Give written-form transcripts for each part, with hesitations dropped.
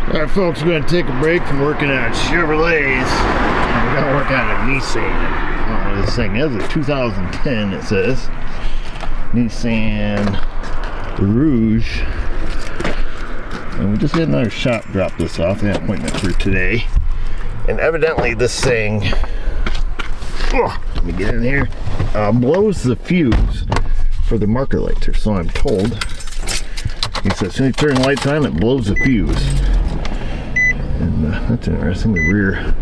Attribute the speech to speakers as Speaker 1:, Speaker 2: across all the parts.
Speaker 1: Alright folks, we're going to take a break from working on Chevrolets. We're going to work on a Nissan. I don't know what this thing is. It's 2010 it says. Nissan Rogue. And we just had another shop drop this off. They had an appointment for today. And evidently this thing, let me get in here, blows the fuse for the marker lights, or so I'm told. He says as soon as you turn the lights on, it blows the fuse. And that's interesting, the rear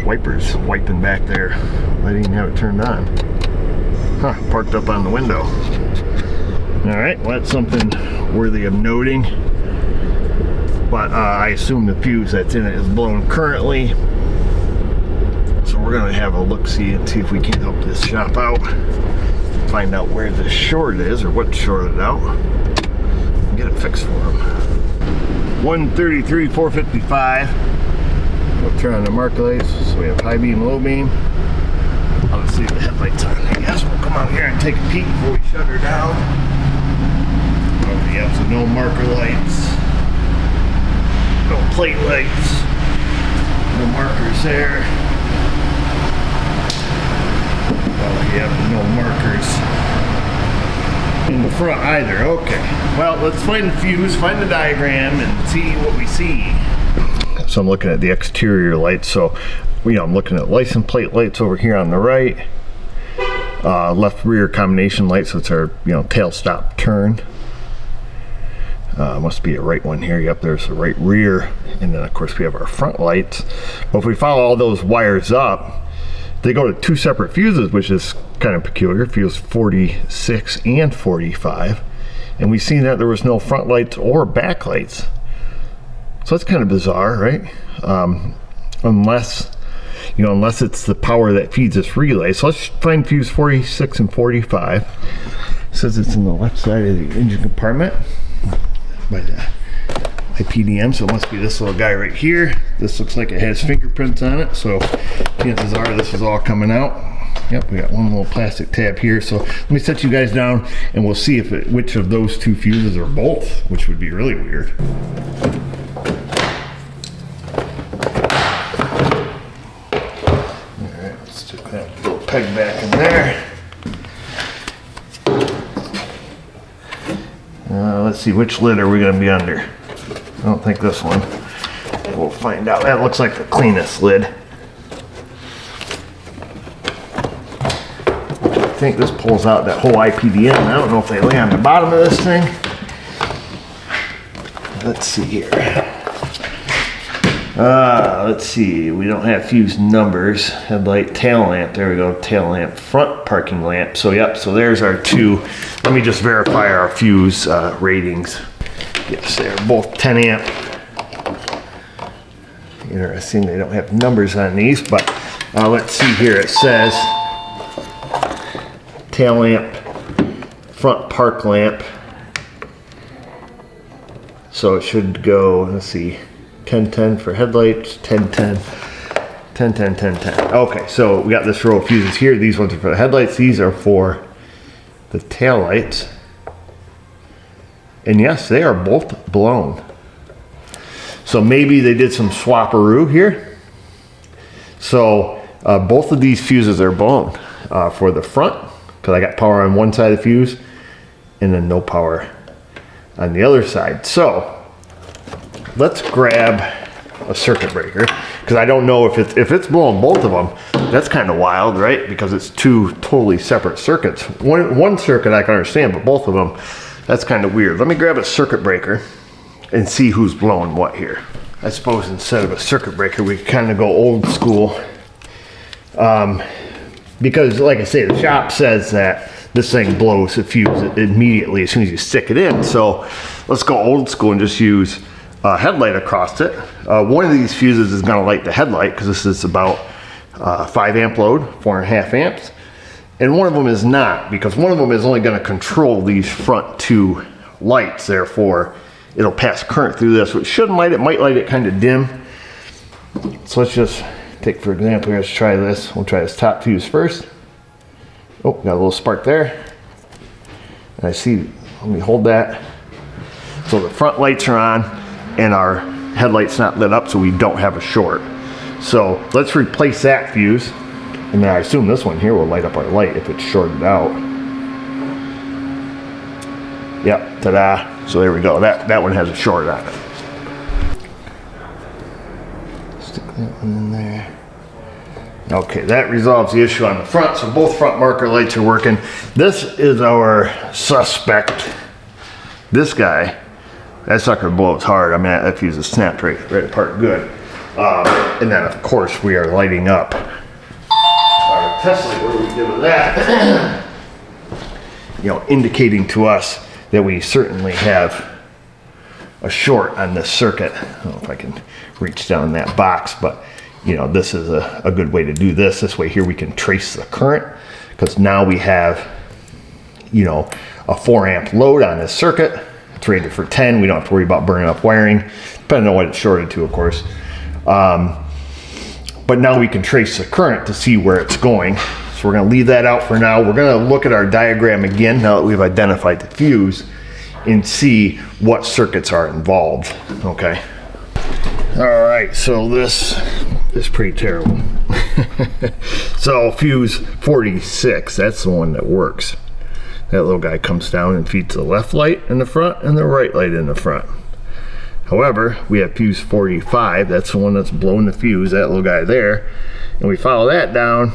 Speaker 1: wipers wiping back there. I didn't even have it turned on. Huh, parked up on the window. Alright, well that's something worthy of noting. But I assume the fuse that's in it is blown currently. So we're going to have a look-see and see if we can help this shop out. Find out where the short is, or what's shorted out. And get it fixed for them. 133, 455. We'll turn on the marker lights. So we have high beam, low beam. I'll just leave the headlights on. I guess we'll come out here and take a peek before we shut her down. Oh, yeah, so no marker lights. No plate lights. No markers there. Oh, yeah, no markers in the front either. Okay, well, let's find the fuse, find the diagram, and see what we see. So I'm looking at the exterior lights. So I'm looking at license plate lights over here on the right, left rear combination lights. So it's our tail stop turn. Must be a right one here. Yep, there's the right rear, and then of course we have our front lights. But if we follow all those wires up, they go to two separate fuses, which is kind of peculiar. Fuse 46 and 45, and we seen that there was no front lights or back lights. So that's kind of bizarre, right? Unless it's the power that feeds this relay. So let's find fuse 46 and 45. It says it's in the left side of the engine compartment by the IPDM, so it must be this little guy right here. This looks like it has fingerprints on it, so chances are this is all coming out. Yep, we got one little plastic tab here. So let me set you guys down and we'll see which of those two fuses are both, which would be really weird. Alright, let's stick that little peg back in there. Let's see, which lid are we going to be under? I don't think this one. We'll find out. That looks like the cleanest lid. I think this pulls out that whole IPDM. I don't know if they lay on the bottom of this thing. Let's see here. Let's see. We don't have fuse numbers. Headlight, tail lamp. There we go. Tail lamp, front parking lamp. So yep. So there's our two. Let me just verify our fuse ratings. Yes, they're both 10 amp. Interesting, they don't have numbers on these, but let's see here. It says tail lamp, front park lamp. So it should go, let's see, 1010 for headlights, 1010, 1010, 1010. Okay, so we got this row of fuses here. These ones are for the headlights. These are for the tail lights. And yes, they are both blown. So maybe they did some swapperoo here. So both of these fuses are blown for the front, because I got power on one side of the fuse and then no power on the other side. So let's grab a circuit breaker, because I don't know if it's blowing both of them. That's kind of wild, right? Because it's two totally separate circuits. One circuit I can understand, but both of them, that's kind of weird. Let me grab a circuit breaker and see who's blowing what here. I suppose instead of a circuit breaker, we kind of go old school. Because like I say, the shop says that this thing blows a fuse immediately as soon as you stick it in. So let's go old school and just use a headlight across it. One of these fuses is gonna light the headlight, because this is about 5 amp load, 4.5 amps. And one of them is not, because one of them is only going to control these front two lights. Therefore, it'll pass current through this, which shouldn't light it. Might light it kind of dim. So let's just take, for example, let's try this. We'll try this top fuse first. Oh, got a little spark there. And I see, let me hold that. So the front lights are on, and our headlight's not lit up, so we don't have a short. So let's replace that fuse. And then I assume this one here will light up our light if it's shorted out. Yep, ta-da. So there we go. That one has a short on it. Stick that one in there. Okay, that resolves the issue on the front. So both front marker lights are working. This is our suspect. This guy, that sucker blows hard. I mean, that fuse is snapped right apart good. And then of course we are lighting up our test light. What do we do with that? You know, indicating to us that we certainly have a short on this circuit. I don't know if I can reach down in that box, but you know, this is a good way to do this. This way here we can trace the current, because now we have, you know, a 4 amp load on this circuit. It's rated for 10. We don't have to worry about burning up wiring, depending on what it's shorted to, of course. But now we can trace the current to see where it's going. So we're going to leave that out for now. We're going to look at our diagram again now that we've identified the fuse and see what circuits are involved. Okay. All right, so this is pretty terrible. So fuse 46, that's the one that works. That little guy comes down and feeds the left light in the front and the right light in the front. However, we have fuse 45, that's the one that's blowing the fuse, that little guy there. And we follow that down,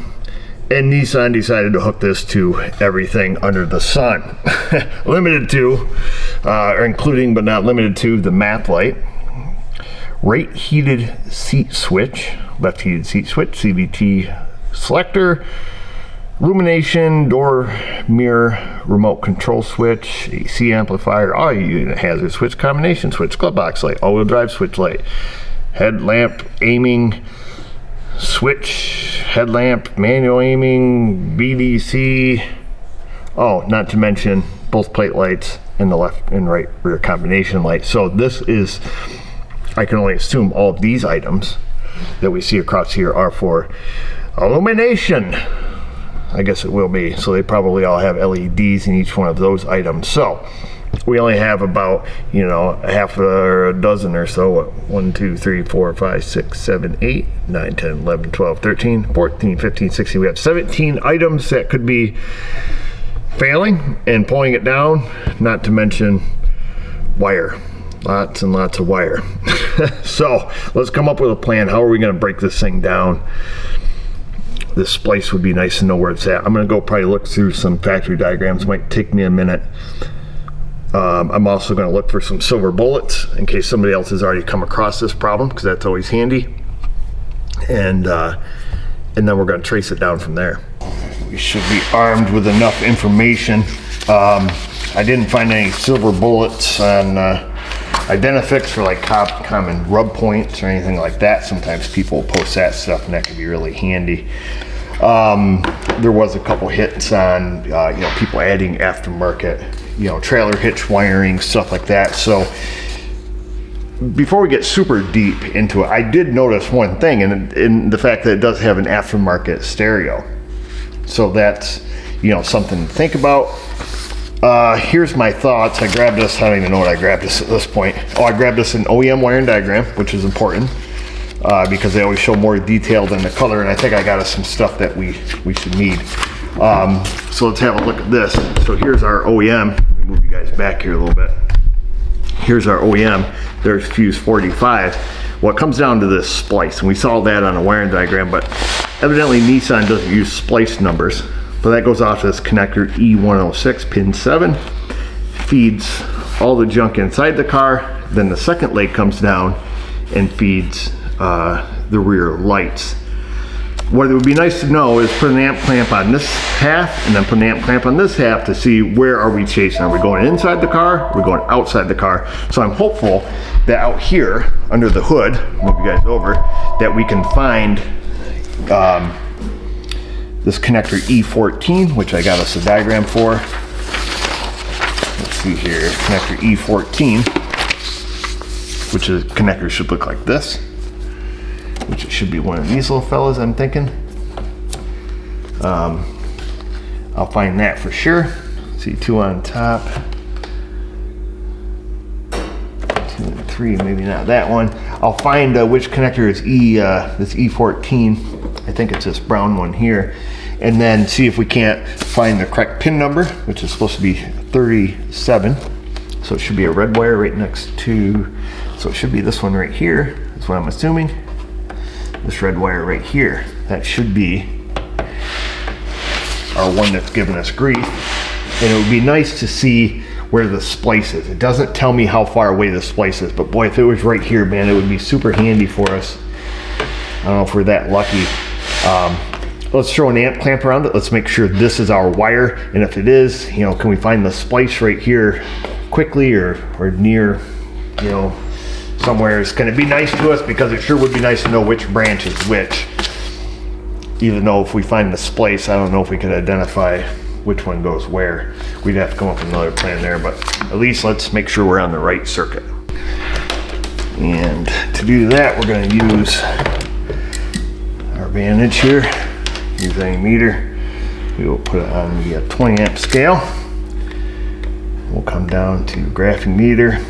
Speaker 1: and Nissan decided to hook this to everything under the sun. Limited to, or including but not limited to, the map light, right heated seat switch, left heated seat switch, CVT selector, illumination, door mirror, remote control switch, AC amplifier, all unit hazard switch, combination switch, glove box light, all-wheel drive switch light, headlamp aiming switch, headlamp manual aiming, BDC. Oh, not to mention both plate lights and the left and right rear combination light. So this is, I can only assume all of these items that we see across here are for illumination. I guess it will be. So they probably all have LEDs in each one of those items. So we only have about, you know, a half or a dozen or so. 1, 2, 3, 4, 5, 6, 7, 8, 9, 10, 11, 12, 13, 14, 15, 16. We have 17 items that could be failing and pulling it down, not to mention wire. Lots and lots of wire. So let's come up with a plan. How are we going to break this thing down? This splice would be nice to know where it's at. I'm going to go probably look through some factory diagrams. Might take me a minute. I'm also going to look for some silver bullets in case somebody else has already come across this problem, because that's always handy. And then we're going to trace it down from there. We should be armed with enough information. I didn't find any silver bullets on Identifix for like common rub points or anything like that. Sometimes people post that stuff, and that can be really handy. There was a couple hits on you know, people adding aftermarket, you know, trailer hitch wiring, stuff like that. So before we get super deep into it, I did notice one thing, and in the fact that it does have an aftermarket stereo. So that's, you know, something to think about. Here's my thoughts. I grabbed this, I don't even know what I grabbed this at this point. Oh, I grabbed this in OEM wiring diagram, which is important because they always show more detail than the color, and I think I got us some stuff that we should need. So let's have a look at this. So here's our OEM. Let me move you guys back here a little bit. Here's our OEM. There's fuse 45. Well, it comes down to this splice, and we saw that on a wiring diagram, but evidently Nissan doesn't use splice numbers. But that goes off this connector E106 pin 7, feeds all the junk inside the car. Then the second leg comes down and feeds the rear lights. What it would be nice to know is put an amp clamp on this half and then put an amp clamp on this half to see where are we chasing. Are we going inside the car? Are we going outside the car? So I'm hopeful that out here under the hood, move you guys over, that we can find this connector E14, which I got us a diagram for. Let's see here, connector E14, which is connector should look like this, which it should be one of these little fellas, I'm thinking. I'll find that for sure. See, two on top, 2 and 3, maybe not that one. I'll find which connector is this E14. I think it's this brown one here. And then see if we can't find the correct pin number, which is supposed to be 37. So it should be a red wire right next to, so it should be this one right here, is what I'm assuming. This red wire right here, that should be our one that's giving us grief. And it would be nice to see where the splice is. It doesn't tell me how far away the splice is, but boy, if it was right here, man, it would be super handy for us. I don't know if we're that lucky. Let's throw an amp clamp around it. Let's make sure this is our wire. And if it is, you know, can we find the splice right here quickly or near, you know, somewhere? It's gonna be nice to us because it sure would be nice to know which branch is which. Even though if we find the splice, I don't know if we could identify which one goes where. We'd have to come up with another plan there, but at least let's make sure we're on the right circuit. And to do that, we're gonna use our Vantage here. Use any meter. We will put it on the 20 amp scale. We'll come down to graphing meter.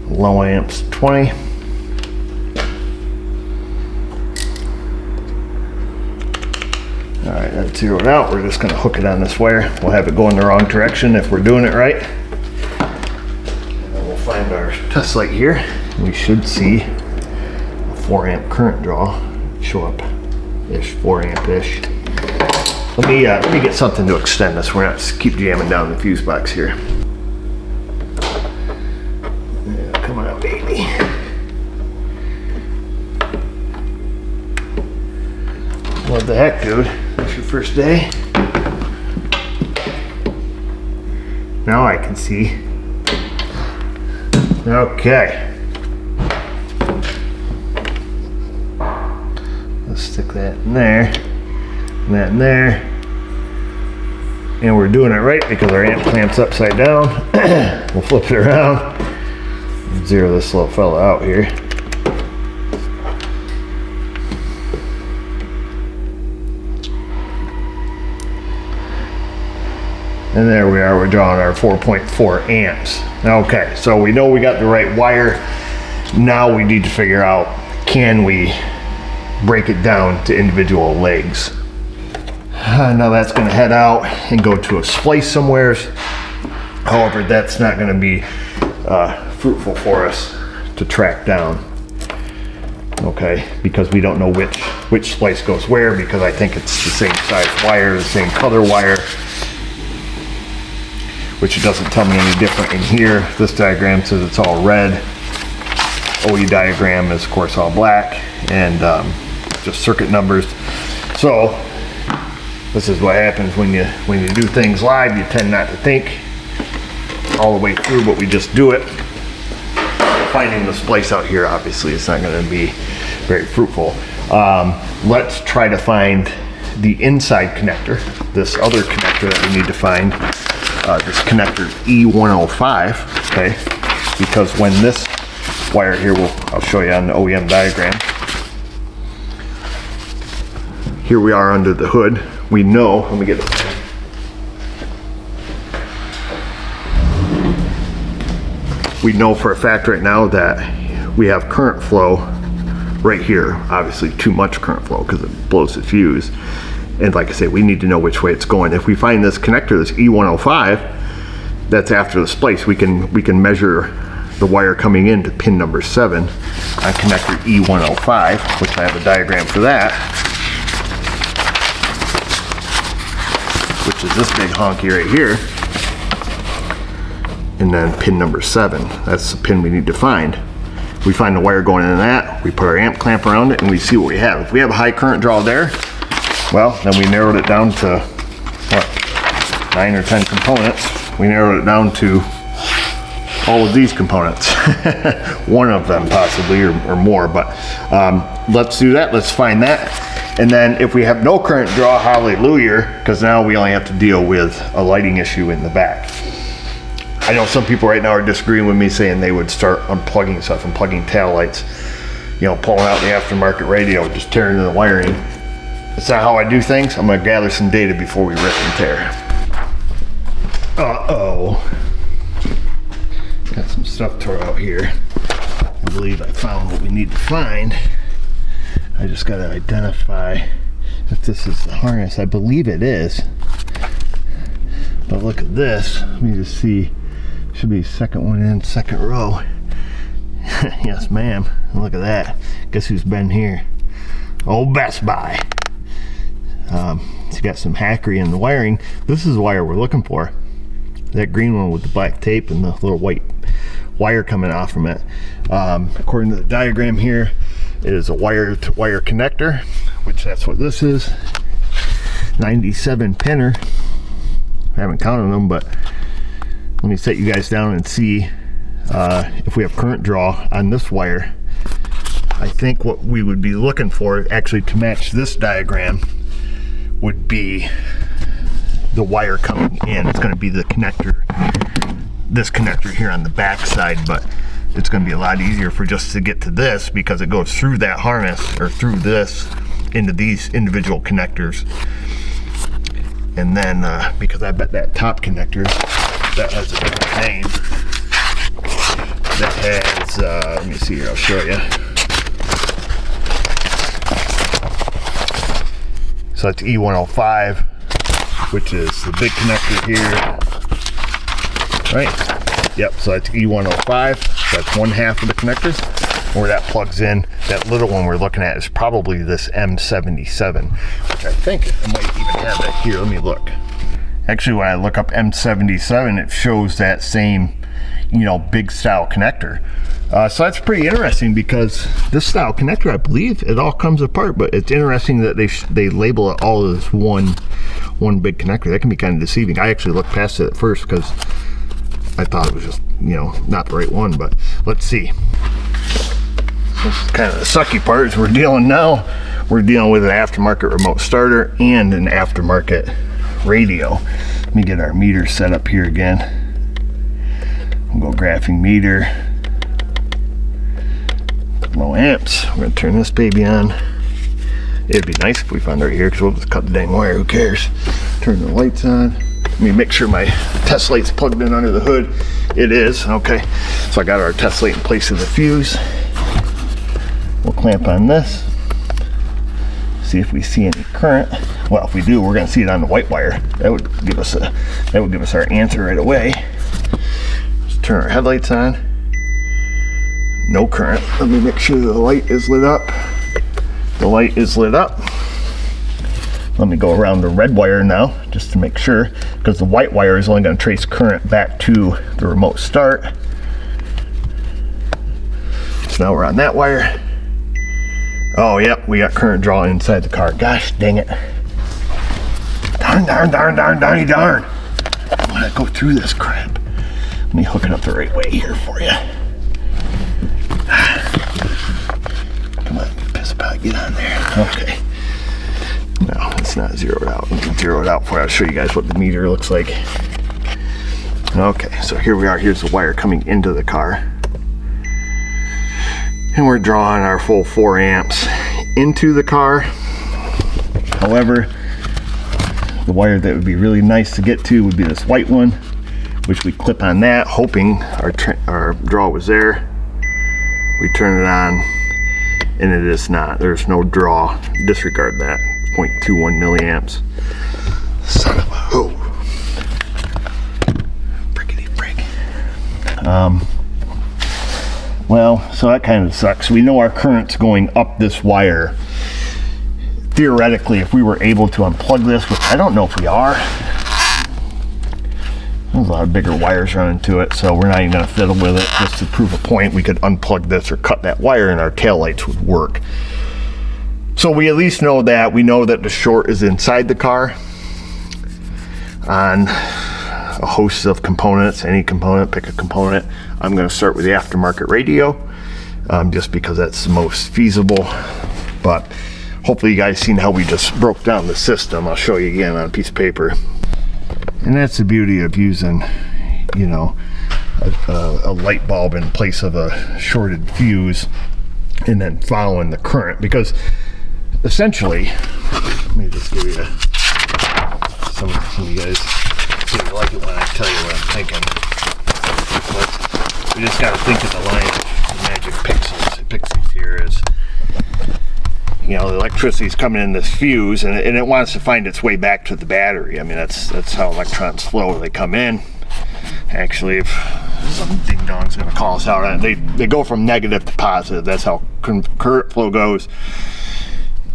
Speaker 1: Low amps 20. All right, that's zeroed out. We're just gonna hook it on this wire. We'll have it go in the wrong direction if we're doing it right. And then we'll find our test light here. We should see a 4 amp current draw show up, ish, 4 amp ish. Let me get something to extend this. We're not just keep jamming down the fuse box here. Yeah, come on, baby. What the heck, dude? That's your first day? Now I can see. Okay. Let's stick that in there, and that in there. And we're doing it right because our amp clamp's upside down. We'll flip it around and zero this little fella out here. And there we are, we're drawing our 4.4 amps. Okay, so we know we got the right wire. Now we need to figure out, can we break it down to individual legs? Now that's gonna head out and go to a splice somewhere. However, that's not gonna be fruitful for us to track down. Okay, because we don't know which splice goes where, because I think it's the same size wire, the same color wire, which it doesn't tell me any different in here. This diagram says it's all red. OE diagram is of course all black, and just circuit numbers. So this is what happens when you do things live. You tend not to think all the way through, but we just do it. Finding the splice out here, obviously it's not going to be very fruitful. Let's try to find the inside connector, this other connector that we need to find. This connector E105, okay? Because when this wire here, I'll show you on the OEM diagram. Here we are under the hood. We know, let me get this. We know for a fact right now that we have current flow right here. Obviously too much current flow because it blows the fuse. And like I say, we need to know which way it's going. If we find this connector, this E105, that's after the splice, we can measure the wire coming into pin number 7 on connector E105, which I have a diagram for that, which is this big honky right here. And then pin number 7, that's the pin we need to find. We find the wire going into that, we put our amp clamp around it, and we see what we have. If we have a high current draw there, well, then we narrowed it down to, what, 9 or 10 components. We narrowed it down to all of these components. One of them possibly, or more, but let's do that, let's find that. And then if we have no current draw, hallelujah, because now we only have to deal with a lighting issue in the back. I know some people right now are disagreeing with me, saying they would start unplugging stuff, unplugging tail lights, you know, pulling out the aftermarket radio, just tearing the wiring. That's not how I do things. I'm gonna gather some data before we rip and tear. Uh-oh. Got some stuff tore out here. I believe I found what we need to find. I just got to identify if this is the harness. I believe it is. But look at this. Let me just see. Should be second one in, second row. Yes, ma'am. Look at that. Guess who's been here? Old Best Buy. It's got some hackery in the wiring. This is the wire we're looking for. That green one with the black tape and the little white wire coming off from it. According to the diagram here, it is a wire-to-wire connector, which that's what this is. 97 pinner. I haven't counted them, but let me set you guys down and see if we have current draw on this wire. I think what we would be looking for actually to match this diagram would be the wire coming in. It's going to be the connector, this connector here on the back side, but it's going to be a lot easier for just to get to this because it goes through that harness or through this into these individual connectors. And then because I bet that top connector that has a different name, that has let me see here, I'll show you. So that's E105, which is the big connector here, right? Yep, so that's E105, so that's one half of the connectors. Where that plugs in, that little one we're looking at is probably this M77, which I think I might even have that here. Let me look. Actually, when I look up M77, it shows that same, you know, big style connector. So that's pretty interesting because this style connector, I believe it all comes apart, but it's interesting that they label it all as one big connector. That can be kind of deceiving. I actually looked past it at first because I thought it was just, you know, not the right one, but let's see. This is kind of the sucky part is we're dealing with an aftermarket remote starter and an aftermarket radio. Let me get our meter set up here again. We'll go graphing meter. Low amps. We're gonna turn this baby on. It'd be nice if we found it right here because we'll just cut the dang wire, who cares? Turn the lights on. Let me make sure my test light's plugged in under the hood. It is, okay. So I got our test light in place of the fuse. We'll clamp on this, see if we see any current. Well, if we do, we're going to see it on the white wire. That would give us our answer right away. Let's turn our headlights on. No current. Let me make sure the light is lit up. The light is lit up. Let me go around the red wire now, just to make sure, because the white wire is only going to trace current back to the remote start. So now we're on that wire. Oh, yep, we got current draw inside the car. Gosh dang it. Darn. I want to go through this crap. Let me hook it up the right way here for you. Come on, piss pot, get on there. Okay. No, it's not zeroed out. Let me zero it out for you. I'll show you guys what the meter looks like. Okay, so here we are. Here's the wire coming into the car. And we're drawing our full 4 amps into the car. However, the wire that would be really nice to get to would be this white one, which we clip on that, hoping our draw was there. We turn it on, and it is not. There's no draw. Disregard that. 0.21 milliamps. Son of a hoe. Brickety brick. Well, so that kind of sucks. We know our current's going up this wire. Theoretically, if we were able to unplug this, which I don't know if we are. There's a lot of bigger wires running to it, so we're not even gonna fiddle with it. Just to prove a point, we could unplug this or cut that wire and our taillights would work. So we at least know that. We know that the short is inside the car on a host of components. Any component, pick a component. I'm going to start with the aftermarket radio, just because that's the most feasible. But hopefully you guys seen how we just broke down the system. I'll show you again on a piece of paper. And that's the beauty of using, you know, a light bulb in place of a shorted fuse and then following the current, because essentially, let me just give you some of you guys, so you like it when I tell you what I'm thinking. We just got to think of the line of magic pixies here is, you know, the electricity's coming in this fuse, and it wants to find its way back to the battery. I mean, that's how electrons flow. They come in. Actually, if some ding dong's going to call us out on it, they go from negative to positive. That's how current flow goes.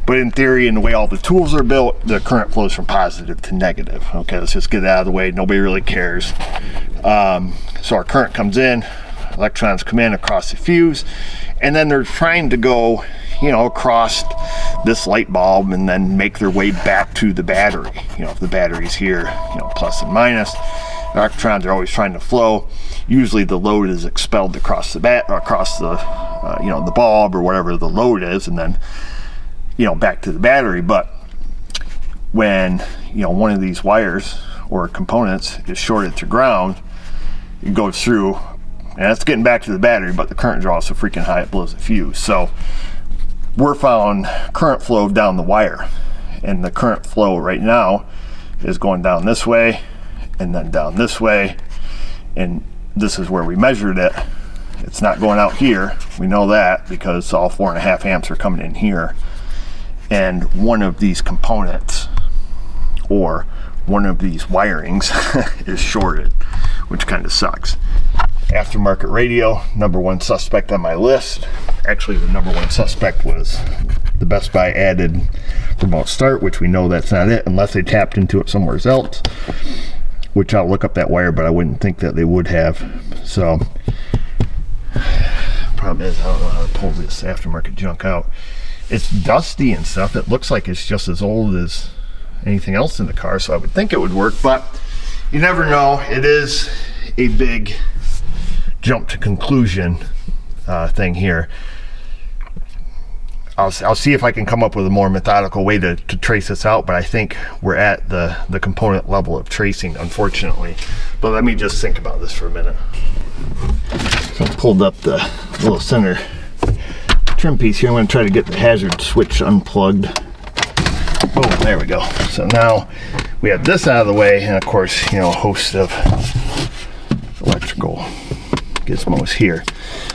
Speaker 1: But in theory, in the way all the tools are built, the current flows from positive to negative. Okay, let's just get it out of the way. Nobody really cares. So our current comes in, electrons come in across the fuse, and then they're trying to go, you know, across this light bulb and then make their way back to the battery. You know, if the battery's here, you know, plus and minus, electrons are always trying to flow. Usually the load is expelled across the you know, the bulb or whatever the load is, and then, you know, back to the battery. But when, you know, one of these wires or components is shorted to ground, it goes through, and it's getting back to the battery, but the current draw is so freaking high it blows the fuse. So we're following current flow down the wire, and the current flow right now is going down this way and then down this way, and this is where we measured it. It's not going out here, we know that, because all 4.5 amps are coming in here, and one of these components or one of these wirings is shorted, which kind of sucks. Aftermarket radio, #1 suspect on my list. Actually, the #1 suspect was the Best Buy added remote start, which we know that's not it unless they tapped into it somewhere else, which I'll look up that wire, but I wouldn't think that they would have. So problem is, I don't know how to pull this aftermarket junk out. It's dusty and stuff. It looks like it's just as old as anything else in the car, so I would think it would work, but you never know. It is a big jump to conclusion thing here. I'll see if I can come up with a more methodical way to trace this out, but I think we're at the component level of tracing, unfortunately. But let me just think about this for a minute. So I pulled up the little center trim piece here. I'm going to try to get the hazard switch unplugged. Oh, there we go. So now we have this out of the way, and of course, you know, a host of electrical gizmos here.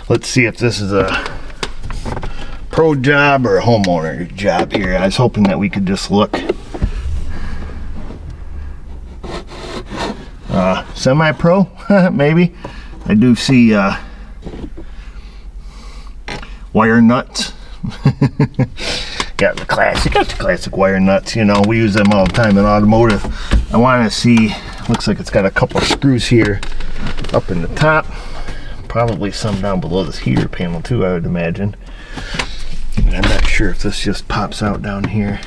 Speaker 1: Let's see if this is a pro job or a homeowner job here. I was hoping that we could just look semi-pro, maybe. I do see wire nuts. Got the classic wire nuts, you know, we use them all the time in automotive. I want to see, looks like it's got a couple of screws here up in the top, probably some down below this heater panel too, I would imagine. And I'm not sure if this just pops out down here.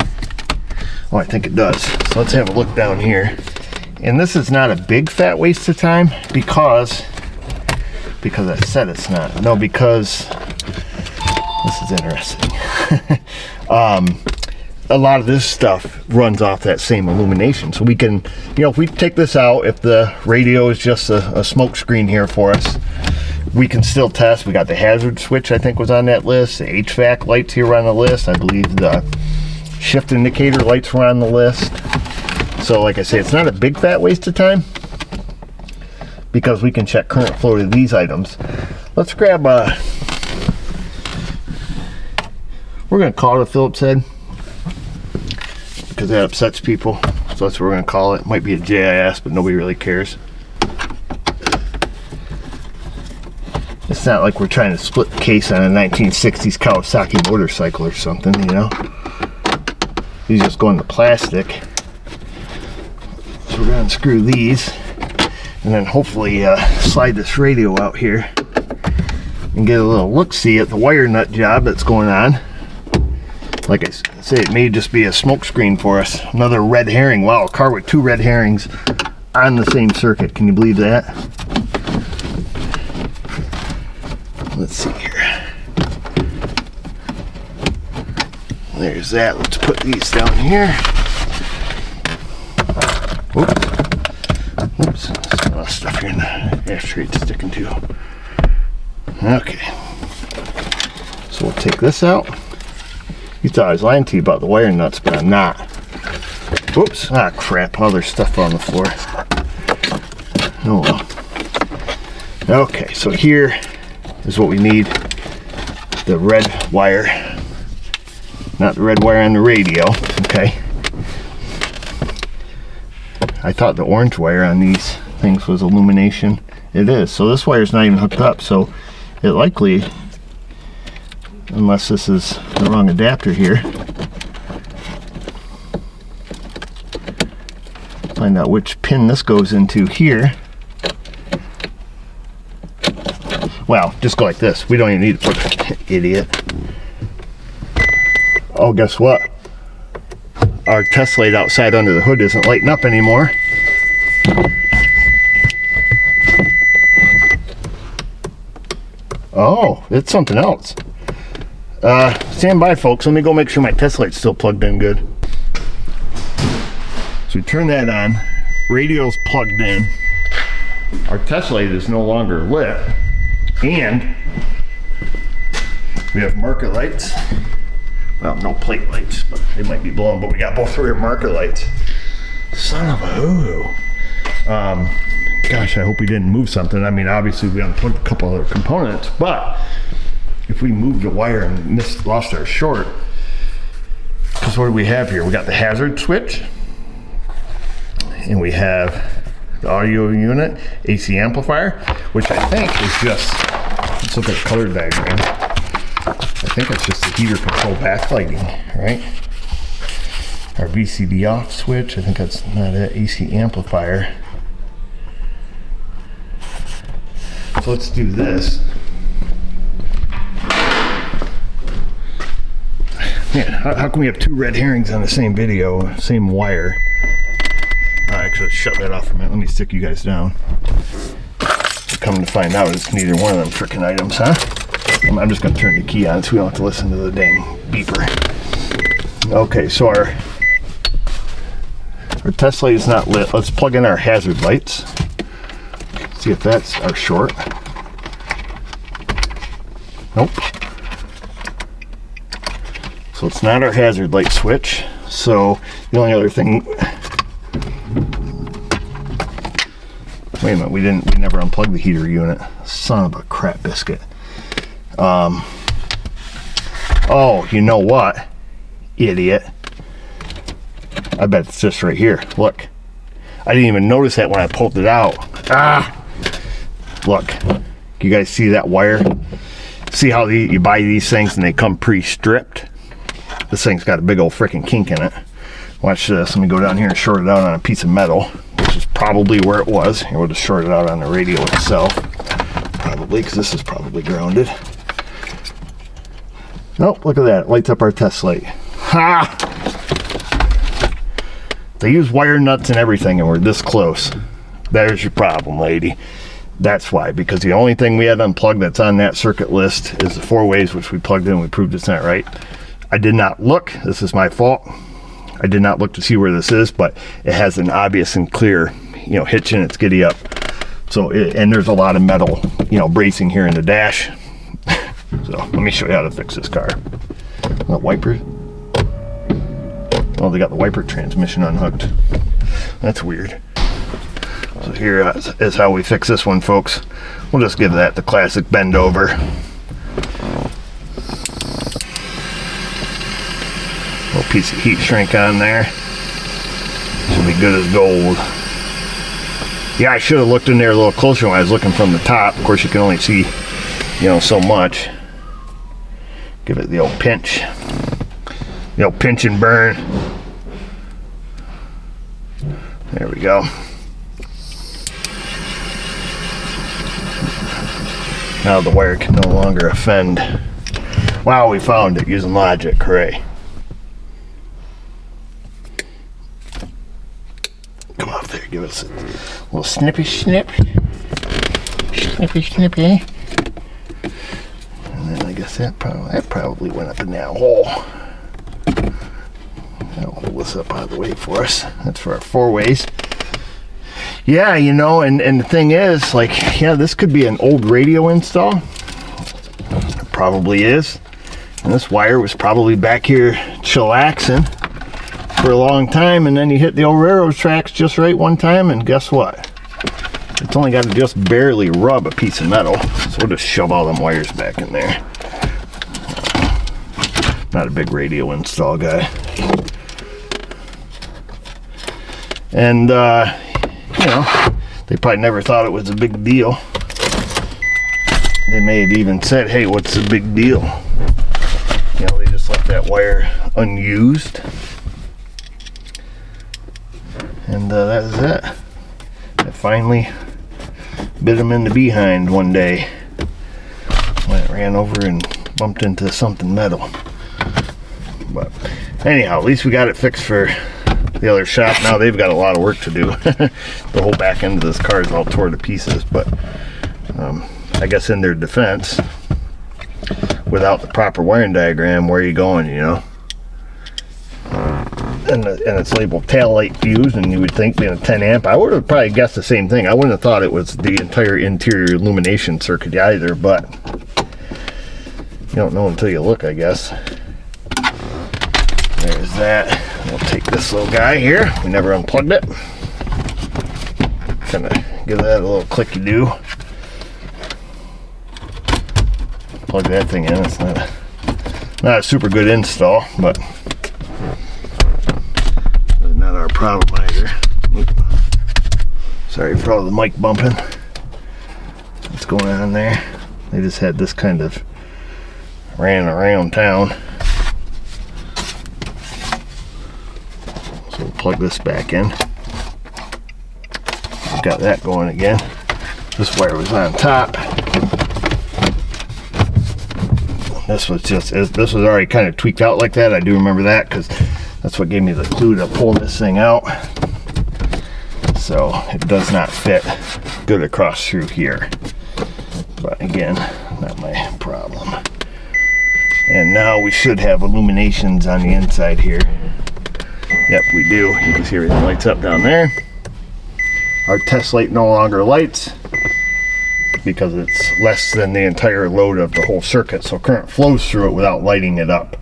Speaker 1: Oh, I think it does. So let's have a look down here. And this is not a big fat waste of time because I said it's not. No, because this is interesting. A lot of this stuff runs off that same illumination, so we can, you know, if we take this out, if the radio is just a smoke screen here for us, we can still test. We got the hazard switch, I think, was on that list. The HVAC lights here were on the list. I believe the shift indicator lights were on the list. So like I say, it's not a big fat waste of time because we can check current flow to these items. Let's grab we're going to call it a Phillips head because that upsets people. So that's what we're going to call it. It might be a JIS, but nobody really cares. It's not like we're trying to split the case on a 1960s Kawasaki motorcycle or something, you know. These just go into plastic. So we're going to unscrew these and then hopefully slide this radio out here and get a little look-see at the wire nut job that's going on. Like I say, it may just be a smoke screen for us. Another red herring. Wow, a car with 2 red herrings on the same circuit. Can you believe that? Let's see here. There's that. Let's put these down here. Oops. There's a lot of stuff here in the ashtray it's sticking to. Okay. So we'll take this out. You thought I was lying to you about the wire nuts, but I'm not. Whoops. Ah, crap. All there's stuff on the floor. Oh well. Okay, so here is what we need. The red wire, not the red wire on the radio, okay? I thought the orange wire on these things was illumination. It is. So this wire's not even hooked up, so it likely, unless this is the wrong adapter here, find out which pin this goes into here. Well, just go like this. We don't even need to put idiot. Oh, guess what? Our test light outside under the hood isn't lighting up anymore. Oh, it's something else. Stand by, folks. Let me go make sure my test light's still plugged in good. So we turn that on. Radio's plugged in. Our test light is no longer lit. And we have marker lights. Well, no plate lights, but they might be blown, but we got both rear marker lights. Son of a hoo-hoo. Gosh, I hope we didn't move something. I mean, obviously we unplugged a couple other components, but if we moved a wire and lost our short, because what do we have here? We got the hazard switch, and we have the audio unit, AC amplifier, which I think is just, let's look at the color diagram. I think it's just the heater control backlighting, right? Our VCD off switch, I think that's not it. AC amplifier. So let's do this. Man, how can we have two red herrings on the same video, same wire? Actually, let's shut that off for a minute. Let me stick you guys down. Come to find out, it's neither one of them frickin' items, huh? I'm just gonna turn the key on so we don't have to listen to the dang beeper. Okay, so our test light is not lit. Let's plug in our hazard lights. See if that's our short. Nope. So it's not our hazard light switch. So the only other thing, wait a minute, we never unplugged the heater unit. Son of a crap biscuit. Oh, you know what? Idiot. I bet it's just right here. Look. I didn't even notice that when I pulled it out. Ah! Look. You guys see that wire? See how you buy these things and they come pre-stripped? This thing's got a big old freaking kink in it. Watch this. Let me go down here and short it out on a piece of metal, which is probably where it was. Here, we'll just short it out on the radio itself. Probably, because this is probably grounded. Nope, look at that. It lights up our test light. Ha! They use wire nuts and everything, and we're this close. There's your problem, lady. That's why, because the only thing we had unplugged that's on that circuit list is the 4-ways, which we plugged in. We proved it's not right. I did not look. This is my fault. I did not look to see where this is, but it has an obvious and clear, hitch in its giddy up. So, and there's a lot of metal, bracing here in the dash. So let me show you how to fix this car. That wiper. Oh, they got the wiper transmission unhooked. That's weird. So here is how we fix this one, folks. We'll just give that the classic bend over. Little piece of heat shrink on there. Should be good as gold. Yeah, I should have looked in there a little closer when I was looking from the top. Of course, you can only see, so much. Give it the old pinch. The old pinch and burn. There we go. Now the wire can no longer offend. Wow, we found it using logic, hooray. Come off there, give us a little snippy snip. Snippy snippy. And then I guess that probably went up in that hole. That'll hold this up out of the way for us. That's for our 4-ways. Yeah, and the thing is, this could be an old radio install. It probably is. And this wire was probably back here chillaxing for a long time, and then you hit the old railroad tracks just right one time, and guess what? It's only got to just barely rub a piece of metal, so we'll just shove all them wires back in there. Not a big radio install guy. And, you know, they probably never thought it was a big deal. They may have even said, hey, what's the big deal? You know, they just left that wire unused. And that is it. I finally bit him in the behind one day when it ran over and bumped into something metal. But anyhow, at least we got it fixed for the other shop. Now they've got a lot of work to do. The whole back end of this car is all tore to pieces, but I guess in their defense, without the proper wiring diagram, where are you going, you know? And it's labeled tail light fuse, and you would think being a 10 amp, I would have probably guessed the same thing. I wouldn't have thought it was the entire interior illumination circuit either, but you don't know until you look, I guess. There's that. We'll take this little guy here. We never unplugged it. Kind of give that a little clicky-do. Plug that thing in. It's not a super good install, but not our problem either. Sorry for all the mic bumping. What's going on there? They just had this kind of ran around town. So we'll plug this back in. Got that going again. This wire was on top. This was already kind of tweaked out like that. I do remember that because that's what gave me the clue to pull this thing out. So it does not fit good across through here. But again, not my problem. And now we should have illuminations on the inside here. Yep, we do. You can see everything lights up down there. Our test light no longer lights because it's less than the entire load of the whole circuit, so current flows through it without lighting it up.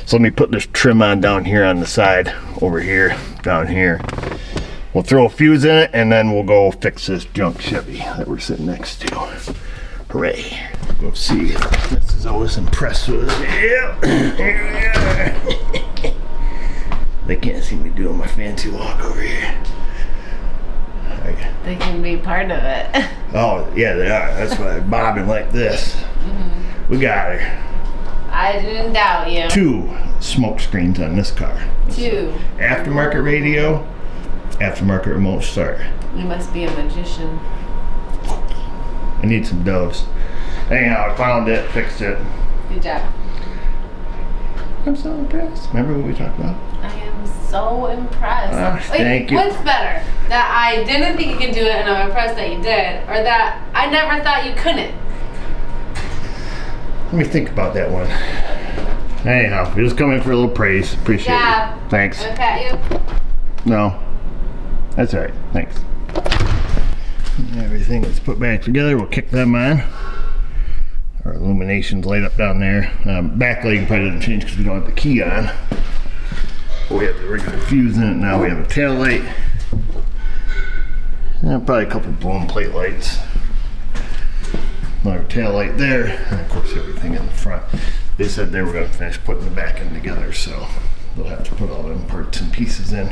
Speaker 1: So let me put this trim on down here on the side, over here, down here. We'll throw a fuse in it, and then we'll go fix this junk Chevy that we're sitting next to. Hooray. We'll see if Mrs. O is impressed with it. Yeah, here we are. They can't see me doing my fancy walk over here.
Speaker 2: They can be part of it.
Speaker 1: Oh, yeah, they are. That's why I'm bobbing like this. Mm-hmm. We got her.
Speaker 2: I didn't doubt you.
Speaker 1: 2 smoke screens on this car.
Speaker 2: 2.
Speaker 1: Aftermarket radio, aftermarket remote start.
Speaker 2: You must be a magician.
Speaker 1: I need some doves. Anyhow, I found it, fixed it.
Speaker 2: Good job.
Speaker 1: I'm so impressed. Remember what we talked about?
Speaker 2: I am so impressed.
Speaker 1: Thank you.
Speaker 2: What's better? That I didn't think you could do it and I'm impressed that you did, or that I never thought you couldn't?
Speaker 1: Let me think about that one. Anyhow, you're just coming for a little praise. Appreciate it. Thanks.
Speaker 2: Can I pat you?
Speaker 1: No. That's all right. Thanks. Everything is put back together. We'll kick them on. Our illumination's light up down there. Backlighting probably doesn't change because we don't have the key on. But we have the regular fuse in it now. We have a tail light. And probably a couple blown plate lights. Another tail light there. And of course everything in the front. They said they were going to finish putting the back end together, so they'll have to put all them parts and pieces in.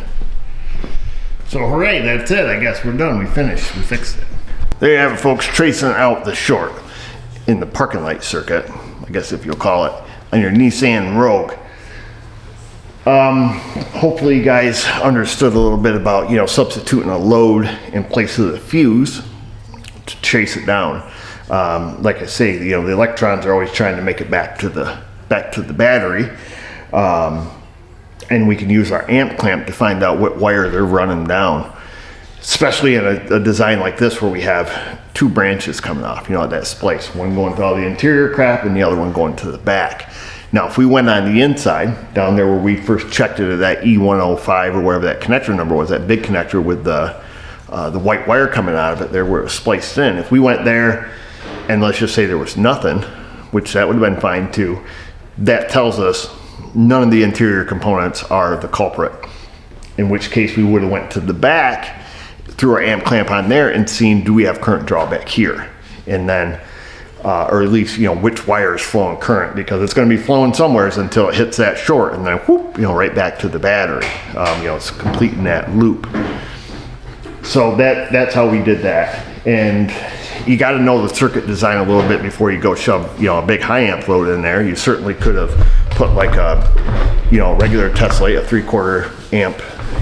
Speaker 1: So hooray, that's it. I guess we're done. We finished. We fixed it. There you have it, folks. Tracing out the short in the parking light circuit, I guess if you'll call it, on your Nissan Rogue. Hopefully you guys understood a little bit about, you know, substituting a load in place of the fuse to chase it down. Like I say, you know, the electrons are always trying to make it back to the battery. And we can use our amp clamp to find out what wire they're running down. Especially in a design like this where we have 2 branches coming off, you know, that splice. One going to all the interior crap and the other one going to the back. Now, if we went on the inside, down there where we first checked it at that E105 or wherever that connector number was, that big connector with the white wire coming out of it there where it was spliced in. If we went there and let's just say there was nothing, which that would have been fine too, that tells us none of the interior components are the culprit. In which case we would have went to the back, threw our amp clamp on there and seen, do we have current draw back here? And then, or at least, you know, which wire is flowing current, because it's going to be flowing somewheres until it hits that short, and then whoop, you know, right back to the battery. You know, it's completing that loop. So that's how we did that. And you got to know the circuit design a little bit before you go shove, you know, a big high amp load in there. You certainly could have put like a, you know, regular test light, a 3/4 amp,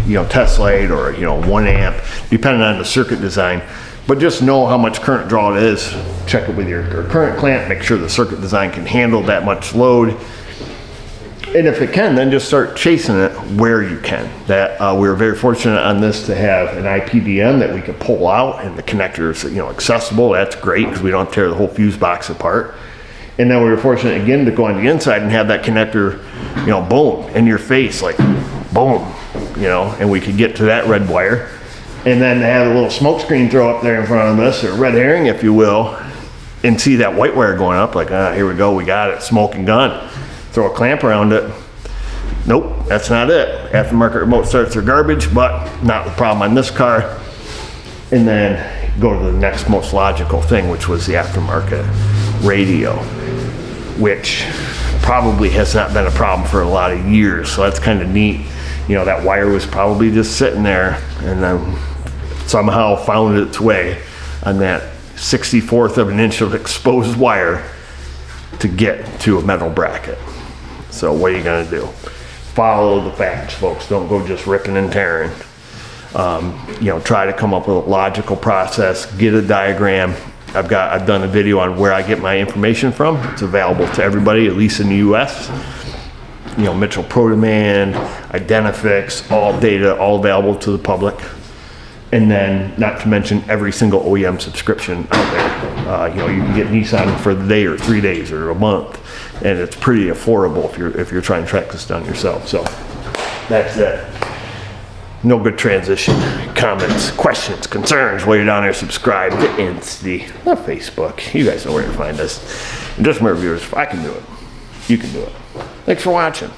Speaker 1: you know, test light, or, you know, 1 amp, depending on the circuit design. But just know how much current draw it is. Check it with your current clamp, make sure the circuit design can handle that much load. And if it can, then just start chasing it where you can. That we were very fortunate on this to have an IPDM that we could pull out, and the connectors, you know, accessible. That's great because we don't tear the whole fuse box apart. And then we were fortunate again to go on the inside and have that connector, you know, boom, in your face, like boom, you know, and we could get to that red wire. And then to have a little smoke screen throw up there in front of us, or red herring, if you will, and see that white wire going up, like, here we go, we got it, smoking gun. Throw a clamp around it. Nope, that's not it. Aftermarket remote starts are garbage, but not the problem on this car. And then go to the next most logical thing, which was the aftermarket radio, which probably has not been a problem for a lot of years. So that's kind of neat. You know, that wire was probably just sitting there, and then somehow found its way on that 64th of an inch of exposed wire to get to a metal bracket. So what are you gonna do? Follow the facts, folks. Don't go just ripping and tearing. You know, try to come up with a logical process, get a diagram. I've done a video on where I get my information from. It's available to everybody, at least in the US. You know, Mitchell Pro Demand, Identifix, all data, all available to the public. And then, not to mention every single OEM subscription out there. You know, you can get Nissan for the day or 3 days or a month, and it's pretty affordable if you're trying to track this down yourself. So that's it. No good transition. Comments, questions, concerns while you're down there. Subscribe to Insta, not Facebook. You guys know where to find us. And just remember, viewers, if I can do it, you can do it. Thanks for watching.